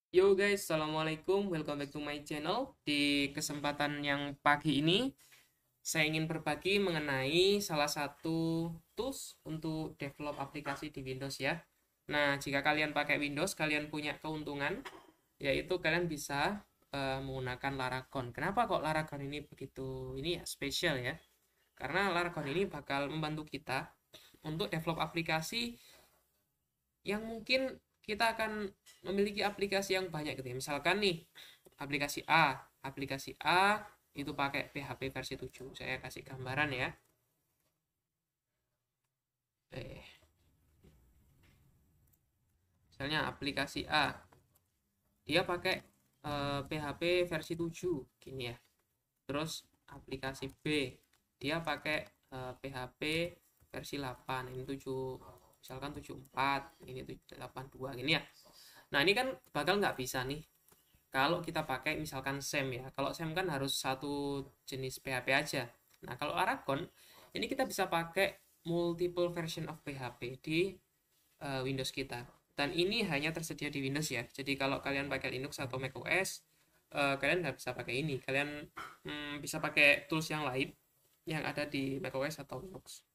Yo guys, assalamualaikum, welcome back to my channel. Di kesempatan yang pagi ini, saya ingin berbagi mengenai salah satu tools untuk develop aplikasi di Windows ya. Nah, jika kalian pakai Windows, kalian punya keuntungan, yaitu kalian bisa menggunakan Laragon. Kenapa kok Laragon ini begitu ini ya spesial ya? Karena Laragon ini bakal membantu kita untuk develop aplikasi yang mungkin kita akan memiliki aplikasi yang banyak gitu ya. Misalkan nih, aplikasi A itu pakai PHP versi 7. Saya kasih gambaran ya. Eh, Misalnya aplikasi A, dia pakai PHP versi 7 gini ya. Terus aplikasi B, dia pakai PHP versi 8. Ini 7, misalkan 74, ini 82 gini ya. Nah, ini kan bakal nggak bisa nih kalau kita pakai misalkan SEM ya. Kalau SEM kan harus satu jenis PHP aja. Nah, kalau Aragon ini kita bisa pakai multiple version of PHP di Windows kita. Dan ini hanya tersedia di Windows ya. Jadi kalau kalian pakai Linux atau macOS, kalian nggak bisa pakai ini. Kalian bisa pakai tools yang lain yang ada di macOS atau Linux.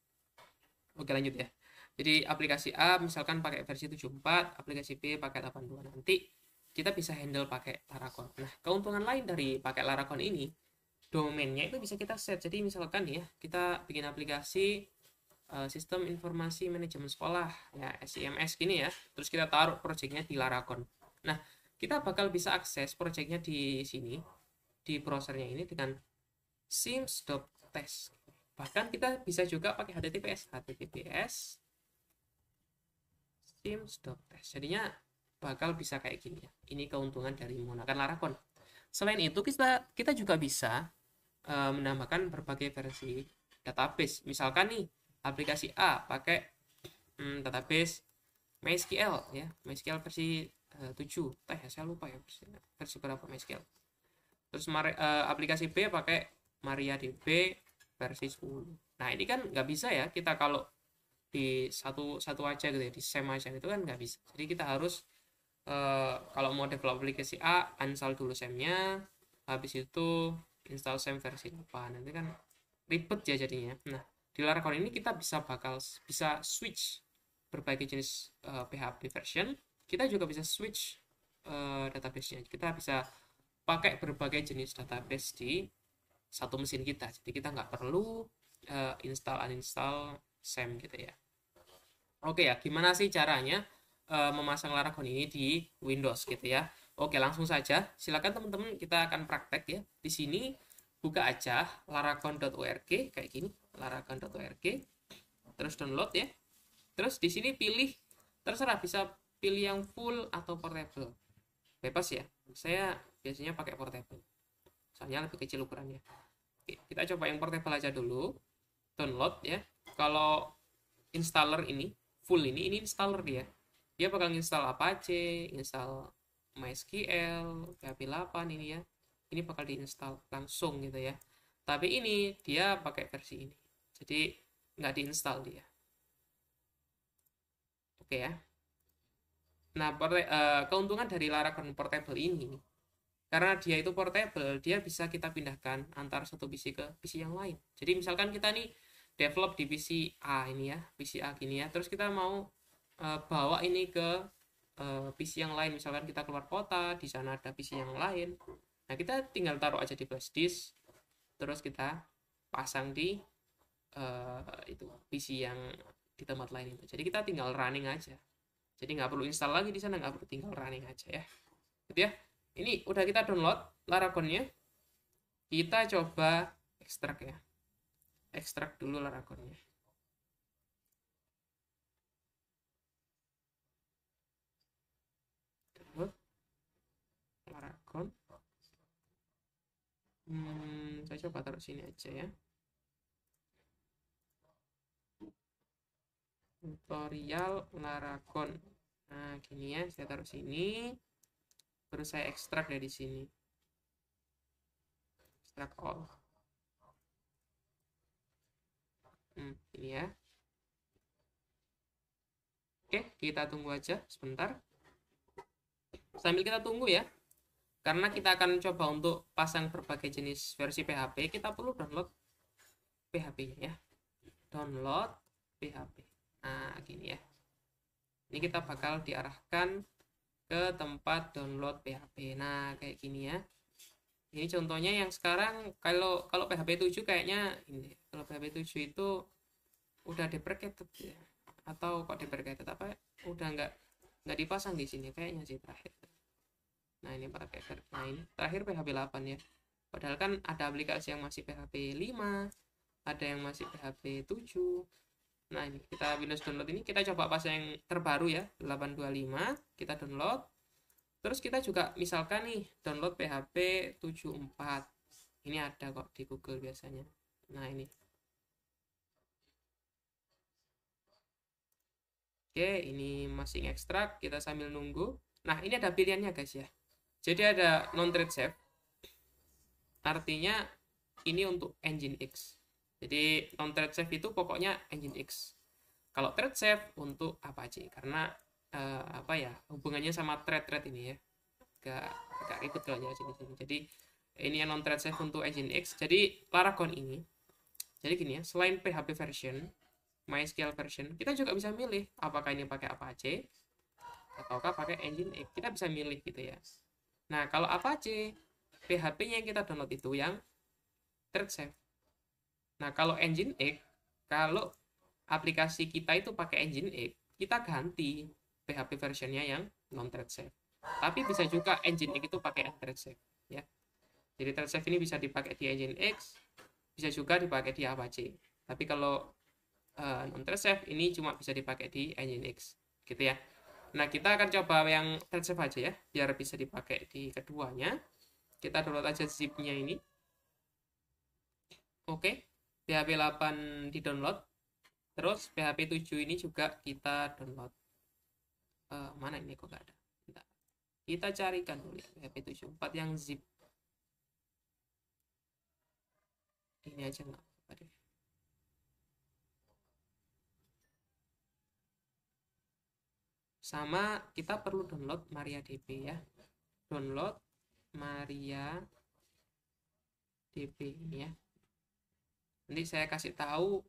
Oke, lanjut ya. Jadi aplikasi A misalkan pakai versi 74, aplikasi B pakai 82. Nanti kita bisa handle pakai Laragon. Nah, keuntungan lain dari pakai Laragon ini, domainnya itu bisa kita set. Jadi misalkan ya, kita bikin aplikasi sistem informasi manajemen sekolah, ya SIMS gini ya. Terus kita taruh projectnya di Laragon. Nah, kita bakal bisa akses projectnya di sini, di browsernya ini dengan sims.test. Bahkan kita bisa juga pakai HTTPS sims.test. Jadinya bakal bisa kayak gini ya. Ini keuntungan dari menggunakan Laragon. Selain itu kita juga bisa menambahkan berbagai versi database. Misalkan nih aplikasi A pakai database MySQL ya, MySQL versi 7. Saya lupa ya versi berapa MySQL. Terus aplikasi B pakai MariaDB versi 10. Nah, ini kan nggak bisa ya kita kalau di satu satu aja gitu ya, di SEM aja itu kan nggak bisa. Jadi kita harus kalau mau develop aplikasi A, uninstall dulu SEM-nya, habis itu install SEM versi 8. Nanti kan ribet ya jadinya. Nah, di Laravel ini kita bisa switch berbagai jenis PHP version. Kita juga bisa switch database-nya. Kita bisa pakai berbagai jenis database di satu mesin kita. Jadi kita nggak perlu install uninstall SEM gitu ya. Oke ya, gimana sih caranya memasang Laragon ini di Windows gitu ya? Oke, langsung saja. Silakan teman-teman, kita akan praktek ya. Di sini buka aja laragon.org kayak gini, laragon.org. Terus download ya. Terus di sini pilih, terserah bisa pilih yang full atau portable. Bebas ya. Saya biasanya pakai portable. Soalnya lebih kecil ukurannya. Oke, kita coba yang portable aja dulu. Download ya. Kalau installer ini full ini installer dia. Dia bakal install Apache, install MySQL, PHP 8 ini ya. Ini bakal diinstal langsung gitu ya. Tapi ini dia pakai versi ini. Jadi nggak diinstal dia. Oke ya. Nah, keuntungan dari Laragon Portable ini, karena dia itu portable, dia bisa kita pindahkan antara satu PC ke PC yang lain. Jadi misalkan kita nih develop di PC A ini ya, PC A gini ya, terus kita mau bawa ini ke PC yang lain, misalkan kita keluar kota, di sana ada PC yang lain. Nah, kita tinggal taruh aja di flash disk, terus kita pasang di itu PC yang di tempat lain itu. Jadi kita tinggal running aja. Jadi nggak perlu install lagi di sana, nggak perlu, tinggal running aja ya. Gitu ya. Ini udah kita download Laragonnya. Kita coba ekstrak ya. Ekstrak dulu Laragonnya. Download Laragon. Saya coba taruh sini aja ya. Tutorial Laragon. Nah, gini ya, saya taruh sini. Terus saya ekstrak dari sini. Ekstrak all. Ini ya. Oke, kita tunggu aja sebentar. Sambil kita tunggu ya, karena kita akan coba untuk pasang berbagai jenis versi PHP, kita perlu download PHP-nya ya. Download PHP. Nah, gini ya. Ini kita bakal diarahkan ke tempat download PHP. Nah, kayak gini ya. Ini contohnya yang sekarang kalau PHP 7 kayaknya ini. Kalau PHP 7 itu udah deprecated ya. Atau kok deprecated apa? Udah nggak dipasang di sini kayaknya sih terakhir. Nah, ini terakhir PHP 8 ya. Padahal kan ada aplikasi yang masih PHP 5, ada yang masih PHP 7. Nah, ini kita Windows download ini kita coba pas yang terbaru ya, 825, kita download. Terus kita juga misalkan nih download PHP 74. Ini ada kok di Google biasanya. Nah, ini. Oke, ini masih ekstrak, kita sambil nunggu. Nah, ini ada pilihannya guys ya. Jadi ada non-thread safe. Artinya ini untuk Nginx. Jadi non-thread safe itu pokoknya Nginx. Kalau thread safe untuk Apache karena apa ya, hubungannya sama thread ini ya. Agak ribet kalau ya sini. Jadi ini yang non-thread safe untuk Nginx. Jadi Laragon ini. Jadi gini ya, selain PHP version, MySQL version, kita juga bisa milih apakah ini pakai Apache ataukah pakai Nginx. Kita bisa milih gitu ya. Nah, kalau Apache, PHP-nya yang kita download itu yang thread safe. Nah, kalau Nginx, kalau aplikasi kita itu pakai Nginx, kita ganti PHP versionnya yang non thread safe. Tapi bisa juga Nginx itu pakai thread safe ya. Jadi thread safe ini bisa dipakai di Nginx, bisa juga dipakai di Apache. Tapi kalau non thread safe ini cuma bisa dipakai di Nginx gitu ya. Nah, kita akan coba yang thread safe aja ya, biar bisa dipakai di keduanya. Kita download aja zip-nya ini. Oke, PHP 8 di download. Terus PHP 7 ini juga kita download. Mana ini kok gak ada? Bentar. Kita carikan dulu ya, PHP 74 yang zip. Ini aja nggak apa-apa deh. Sama kita perlu download MariaDB ya. Download MariaDB ini ya. Nanti saya kasih tahu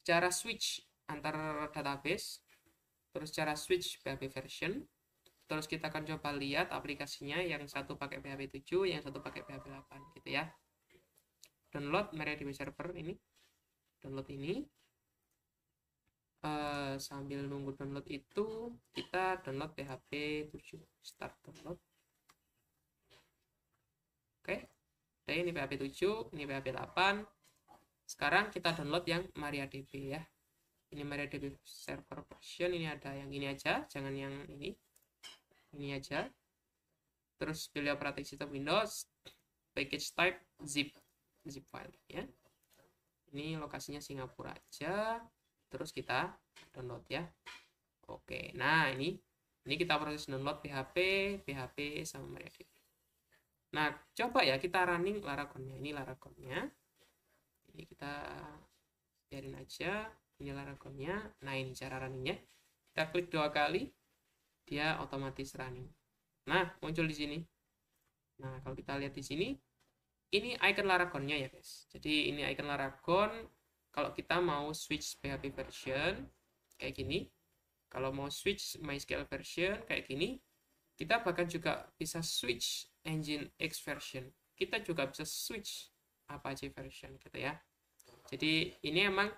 cara switch antar database, terus cara switch PHP version, terus kita akan coba lihat aplikasinya, yang satu pakai PHP 7, yang satu pakai PHP 8 gitu ya. Download MariaDB server ini, download ini. Sambil nunggu download itu kita download PHP 7, start download. Oke, ini PHP 7, ini PHP 8. Sekarang kita download yang MariaDB ya. Ini MariaDB server version, ini ada yang ini aja, jangan yang ini aja. Terus pilih operating system Windows, package type zip file ya. Ini lokasinya Singapura aja. Terus kita download ya. Oke, nah ini kita proses download PHP sama MariaDB. Nah, coba ya kita running Laragonnya. Ini Laragonnya. Ini kita biarin aja. Ini Laragonnya. Nah, ini cara runningnya. Kita klik 2 kali, dia otomatis running. Nah, muncul di sini. Nah, kalau kita lihat di sini, ini icon Laragonnya ya guys. Jadi ini icon Laragon. Kalau kita mau switch PHP version kayak gini, kalau mau switch MySQL version kayak gini, kita bahkan juga bisa switch Nginx version. Kita juga bisa switch Apache version gitu ya. Jadi ini emang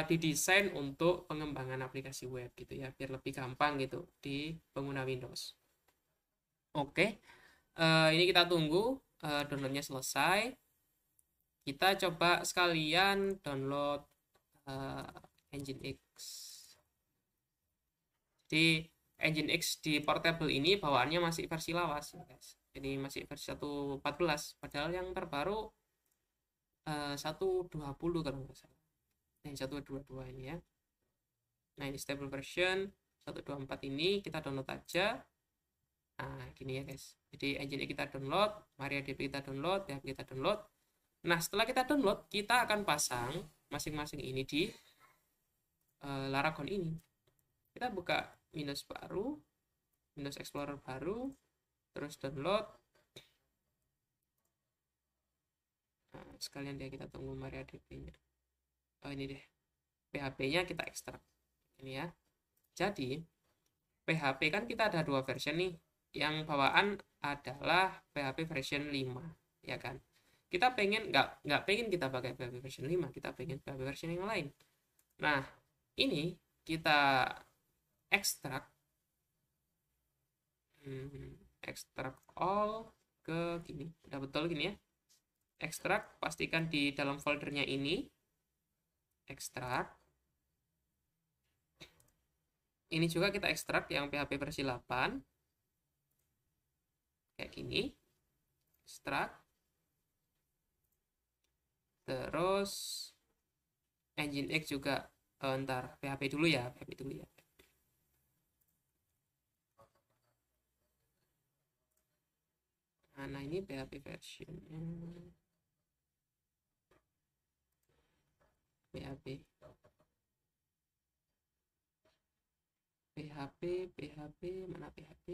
didesain untuk pengembangan aplikasi web gitu ya, biar lebih gampang gitu di pengguna Windows. Oke, ini kita tunggu downloadnya selesai. Kita coba sekalian download Nginx. Jadi Nginx di portable ini bawaannya masih versi lawas ya guys. Jadi masih versi 1.14, padahal yang terbaru 1.20 kalau nggak salah. Nah, 1.22 ini ya. Nah, ini stable version 1.24 ini kita download aja. Nah, gini ya guys. Jadi Nginx kita download, MariaDB kita download, PHP kita download. Nah, setelah kita download, kita akan pasang masing-masing ini di Laragon ini. Kita buka Windows baru, Windows Explorer baru. terus download. Nah, sekalian deh kita tunggu MariaDB-nya. Oh ini deh, PHP-nya kita ekstrak ini ya. Jadi PHP kan kita ada dua version nih. Yang bawaan adalah PHP version 5, ya kan. Kita pengen nggak pengen kita pakai PHP version 5, kita pengen PHP version yang lain. Nah, ini kita ekstrak ekstrak all ke gini. Udah betul gini ya. Ekstrak, pastikan di dalam foldernya ini ekstrak. Ini juga kita ekstrak yang PHP versi 8 kayak gini. Ekstrak. Terus Nginx juga ntar PHP dulu ya, PHP dulu ya. Nah, ini PHP versionnya. PHP mana PHP?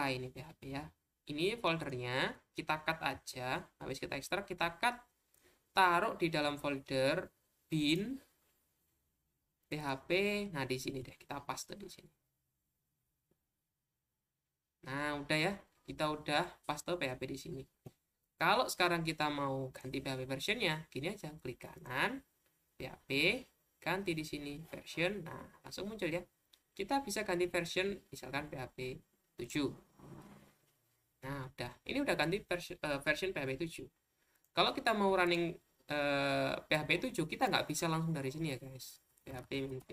Ini PHP ya. Ini foldernya kita cut aja. Habis kita ekstrak, kita cut, taruh di dalam folder bin PHP. Nah, di sini deh kita paste di sini. Nah, udah ya. Kita udah paste PHP di sini. Kalau sekarang kita mau ganti PHP versionnya, gini aja, klik kanan, PHP, ganti di sini version. Nah, langsung muncul ya. Kita bisa ganti version, misalkan PHP 7. Nah, udah. Ini udah ganti version PHP 7. Kalau kita mau running PHP 7, kita nggak bisa langsung dari sini ya, guys. PHP minv.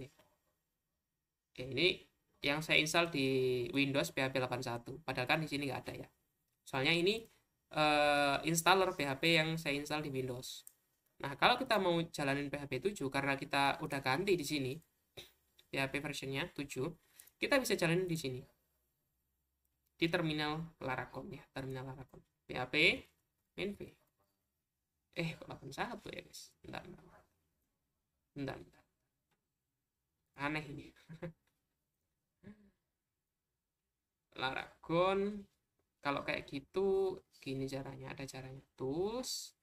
Oke, ini yang saya install di Windows PHP 81. Padahal kan di sini nggak ada ya. Soalnya ini installer PHP yang saya install di Windows. Nah, kalau kita mau jalanin PHP 7 karena kita udah ganti di sini PHP versionnya 7, kita bisa jalanin di sini. Di terminal Laracon ya, terminal Laracon. PHP minv. Kok 81 ya, guys? Bentar. Aneh ini. Laracon kalau kayak gitu gini caranya, ada caranya. Tools,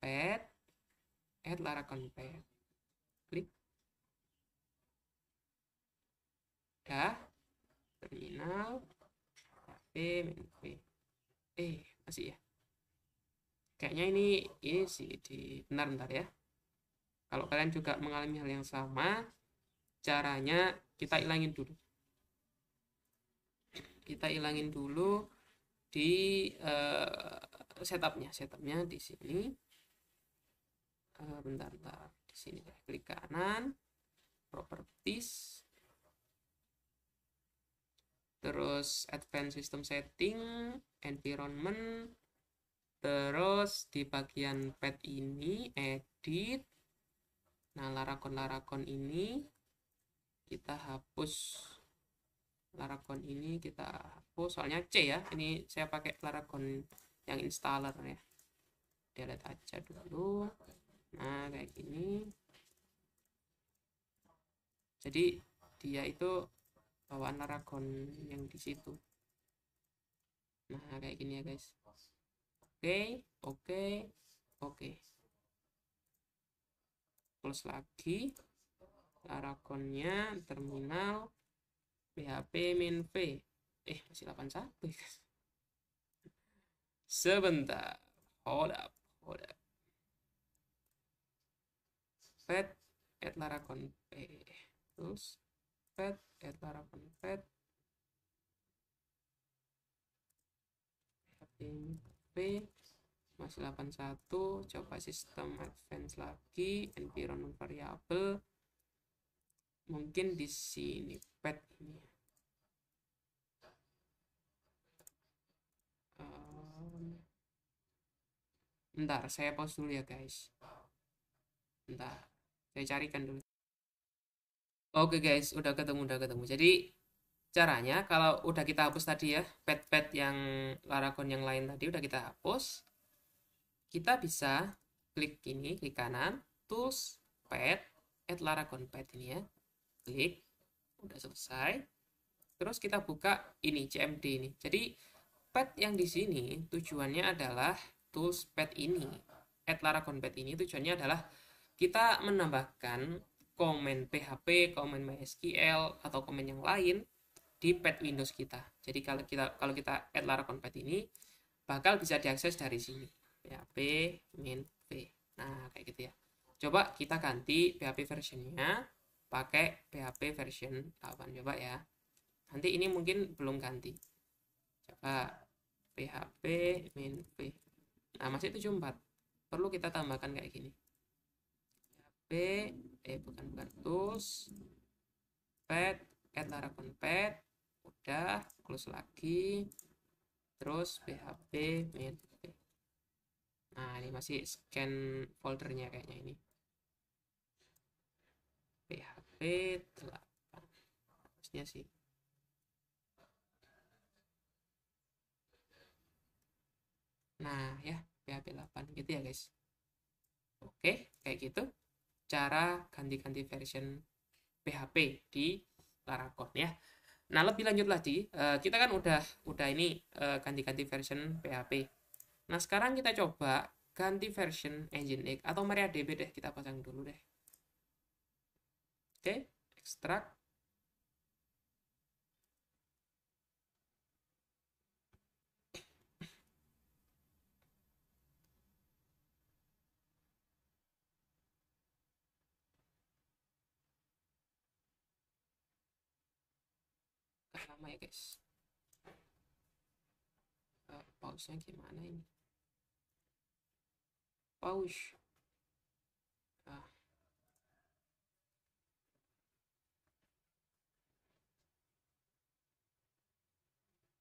pad, add Laracon pad. Klik. Dah. Terminal PHP minv. Masih ya. Kayaknya ini sih bentar ya. Kalau kalian juga mengalami hal yang sama, caranya kita ilangin dulu. Kita ilangin dulu di setupnya di sini. Bentar di sini ya. Klik kanan, properties, terus advanced system setting, environment, terus di bagian pad ini edit. Nah, Laracon ini kita hapus. Laracon ini kita hapus, soalnya C ya. Ini saya pakai Laracon yang installer ya. Delete aja dulu. Nah, kayak gini. Jadi dia itu bawaan Laracon yang di situ. Nah, kayak gini ya, guys. Oke. Close lagi. Laraconnya terminal PHP minv. Masih 81 guys. Sebentar. Hold up. Pad add Laracon p. Terus pad add Laracon pad. PHP minv masih 81. Coba sistem advance lagi, environment variable. Mungkin di sini pad ini. Bentar, saya pause dulu ya, guys. Bentar, saya carikan dulu. Oke, guys, udah ketemu. Jadi caranya kalau udah kita hapus tadi ya, pad yang Laracon yang lain tadi udah kita hapus, kita bisa klik kanan, tools, pad, add Laracon pad ini ya. Klik, udah selesai. Terus kita buka ini CMD ini. Jadi pad yang di sini tujuannya adalah tools pad ini. Add Laragon pad ini tujuannya adalah kita menambahkan komen PHP, komen MySQL atau komen yang lain di pad Windows kita. Jadi kalau kita add Laragon pad ini bakal bisa diakses dari sini. PHP min v. Nah, kayak gitu ya. Coba kita ganti PHP versionnya pakai PHP version 8. Coba ya. Nanti ini mungkin belum ganti. Coba PHP min v. Nah, masih 74. Perlu kita tambahkan kayak gini. PHP, bukan tools, pad, add Laragon pad. Udah, close lagi. Terus PHP min v. Nah, ini masih scan foldernya kayaknya ini. PHP 8. Harusnya sih. Nah, ya, PHP 8 gitu ya, guys. Oke, kayak gitu cara ganti-ganti version PHP di Laragon ya. Nah, lebih lanjut lagi, kita kan udah ini ganti-ganti version PHP. Nah, sekarang kita coba ganti version Nginx atau MariaDB deh, kita pasang dulu deh. Oke, ekstrak. Lama ya, guys. Pause-nya gimana ini? Pause. Ah,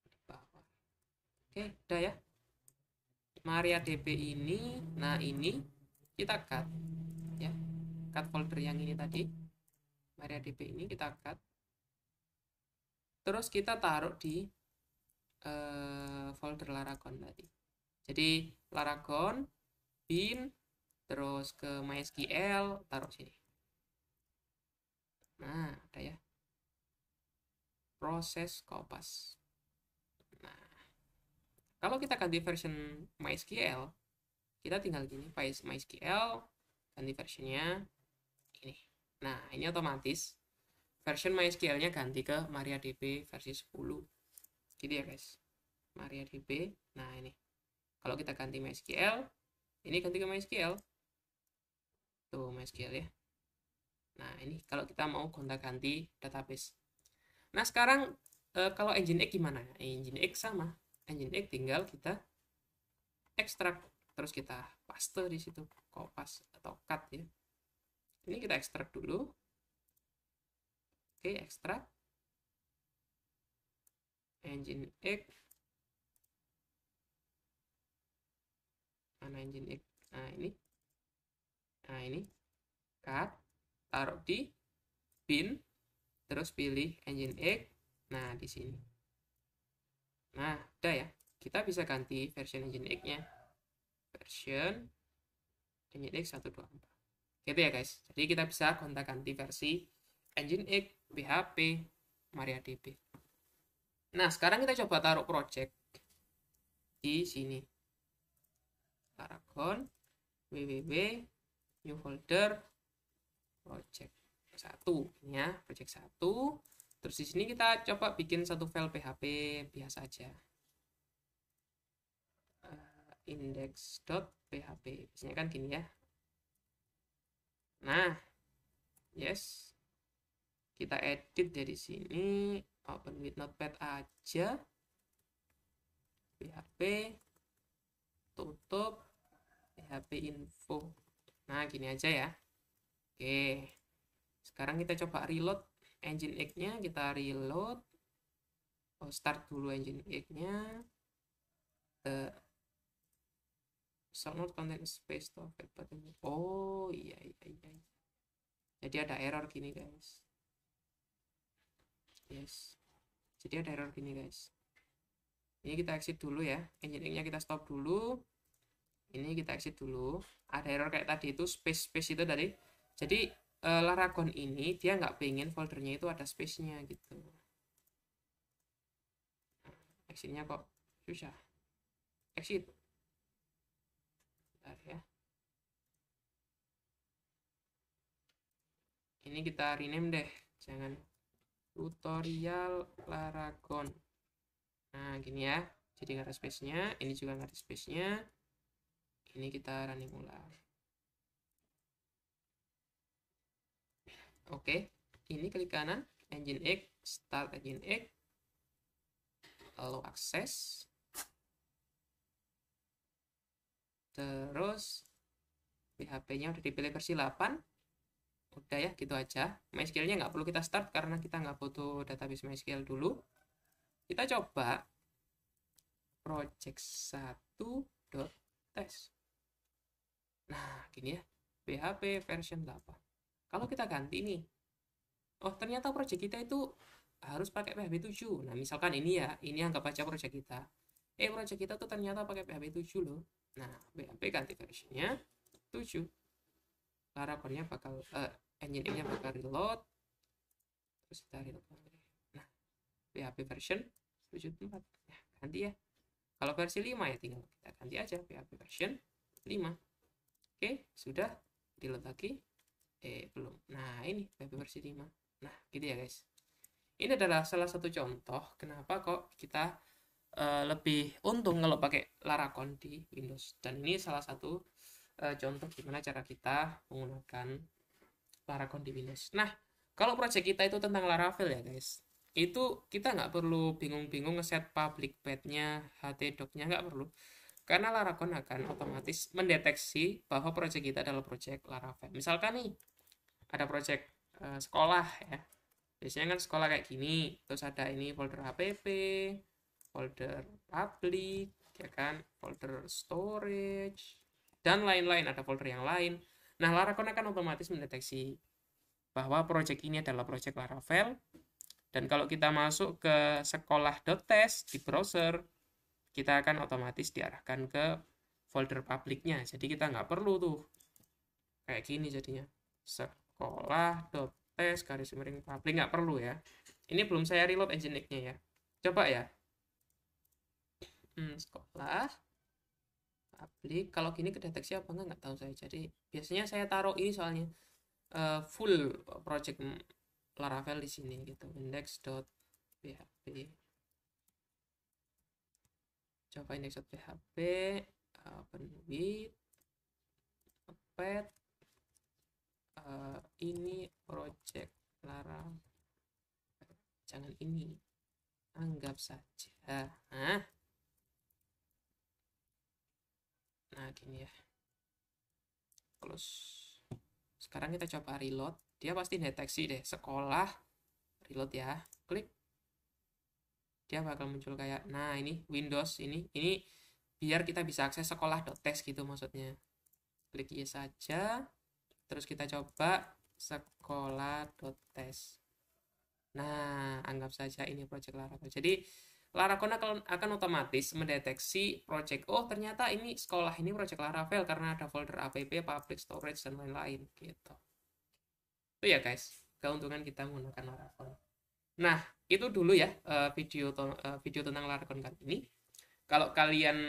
di bawah. Oke, udah ya. MariaDB ini, nah ini kita cut ya. Cut folder yang ini tadi. MariaDB ini kita cut. Terus kita taruh di folder Laragon tadi. Jadi Laragon, bin, terus ke MySQL, taruh sini. Nah, ada ya. Proses kopas. Nah, kalau kita ganti version MySQL, kita tinggal gini, MySQL, ganti versionnya ini. Nah, ini otomatis version MySQL-nya ganti ke MariaDB versi 10. Gitu ya, guys. MariaDB. Nah, ini. Kalau kita ganti MySQL, ini ganti ke MySQL. Tuh, MySQL ya. Nah, ini kalau kita mau gonta-ganti database. Nah, sekarang kalau Nginx gimana? Nginx sama. Nginx tinggal kita ekstrak. Terus kita paste di situ. Kopas atau cut ya. Ini kita ekstrak dulu. Oke, ekstrak. Nginx. Mana Nginx? Nah, ini. Nah, ini. Cut. Taruh di bin. Terus pilih Nginx. Nah, di sini. Nah, udah ya. Kita bisa ganti version Nginx-nya. Version Nginx 124. Gitu ya, guys. Jadi kita bisa gonta-ganti versi Nginx, PHP, MariaDB. Nah, sekarang kita coba taruh project di sini. Laragon, www, new folder, project 1 ya, project 1. Terus di sini kita coba bikin satu file PHP biasa aja. Index.php. Biasanya kan gini ya. Nah, yes. Kita edit dari sini, open with notepad aja. PHP, tutup, PHP info. Nah, gini aja ya. Oke. Sekarang kita coba reload Nginx-nya, kita reload. Start dulu Nginx-nya. Not content space to affect button. Oh, iya. Jadi ada error gini, guys. Yes. Jadi ada error gini, guys. Ini kita exit dulu ya. Nginx-nya kita stop dulu. Ini kita exit dulu. Ada error kayak tadi itu, space itu tadi. Jadi Laragon ini dia nggak pengen foldernya itu ada space-nya gitu. exitnya kok susah. Exit. Bentar ya. Ini kita rename deh, jangan tutorial Laragon. Nah, gini ya. Jadi nggak ada space-nya, ini juga nggak ada space-nya. Ini kita running ulang. Oke, ini klik kanan, Nginx, start Nginx, lalu akses. Terus PHP-nya udah dipilih versi 8. Udah ya, gitu aja. MySQL-nya nggak perlu kita start karena kita nggak butuh database MySQL dulu. Kita coba project 1.test. Nah, gini ya. PHP version 8. Kalau kita ganti nih. Oh, ternyata project kita itu harus pakai PHP 7. Nah, misalkan ini ya. Ini anggap aja project kita. Project kita tuh ternyata pakai PHP 7 loh. Nah, PHP ganti versionnya 7. Laragonnya bakal Nginx-nya bakal reload. Terus kita reload lagi. Nah, PHP version 7.4. Nah, ganti ya. Kalau versi 5 ya tinggal kita ganti aja PHP version 5. Oke, sudah. Reload lagi. Belum. Nah, ini PHP versi 5. Nah, gitu ya guys. Ini adalah salah satu contoh kenapa kok kita lebih untung kalau pakai Laragon di Windows. Dan ini salah satu contoh gimana cara kita menggunakan Laragon di Windows. Nah, kalau project kita itu tentang Laravel ya guys, itu kita nggak perlu bingung-bingung ngeset public path-nya, htdoc-nya, nggak perlu. Karena Laragon akan otomatis mendeteksi bahwa project kita adalah project Laravel. Misalkan nih, ada project sekolah ya. Biasanya kan sekolah kayak gini, terus ada ini folder app, folder public, ya kan, folder storage, dan lain-lain, ada folder yang lain. Nah, Laragon akan otomatis mendeteksi bahwa project ini adalah project Laravel. Dan kalau kita masuk ke sekolah.test di browser, kita akan otomatis diarahkan ke folder publiknya. Jadi kita nggak perlu tuh kayak gini jadinya. Sekolah.test garis miring publik, nggak perlu ya. Ini belum saya reload Nginx-nya ya. Coba ya. Sekolah publik, kalau gini kedeteksi apa nggak tahu saya. Jadi biasanya saya taruh ini soalnya full project Laravel di sini gitu, index.php. Coba index.php, open with path, ini project Laravel, jangan ini, anggap saja. Nah gini ya, close. Sekarang kita coba reload, dia pasti deteksi deh sekolah, reload ya, klik, dia bakal muncul kayak, nah ini Windows, ini biar kita bisa akses sekolah.test gitu maksudnya. Klik yes saja, terus kita coba sekolah.test. Nah, anggap saja ini project Laravel. Jadi Laragon akan otomatis mendeteksi project, oh ternyata ini sekolah ini project Laravel karena ada folder app, public storage, dan lain-lain gitu. Itu ya guys, keuntungan kita menggunakan Laragon. Nah, itu dulu ya video tentang Laragon kali ini. Kalau kalian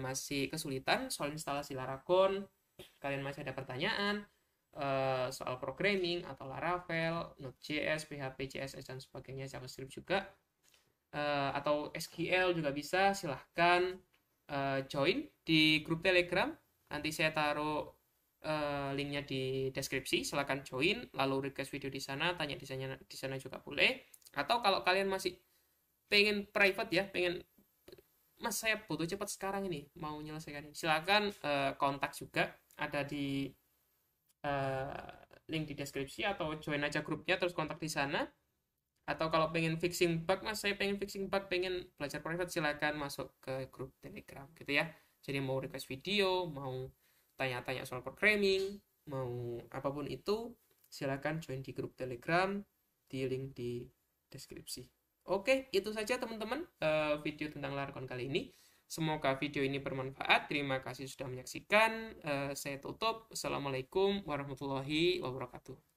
masih kesulitan soal instalasi Laragon, kalian masih ada pertanyaan soal programming atau Laravel, Node.js, PHP, CSS, dan sebagainya, JavaScript juga, atau SQL juga bisa, silahkan join di grup Telegram. Nanti saya taruh linknya di deskripsi, silahkan join, lalu request video di sana, tanya di sana juga boleh. Atau kalau kalian masih pengen private ya, pengen mas saya butuh cepat sekarang ini, mau menyelesaikan ini, silahkan kontak juga, ada di link di deskripsi, atau join aja grupnya terus kontak di sana. Atau kalau pengen fixing bug, mas saya pengen fixing bug, pengen belajar private, silahkan masuk ke grup Telegram gitu ya. Jadi mau request video, mau tanya-tanya soal programming, mau apapun itu, silahkan join di grup Telegram di link di deskripsi. Oke, itu saja teman-teman video tentang Laragon kali ini. Semoga video ini bermanfaat. Terima kasih sudah menyaksikan. Saya tutup. Assalamualaikum warahmatullahi wabarakatuh.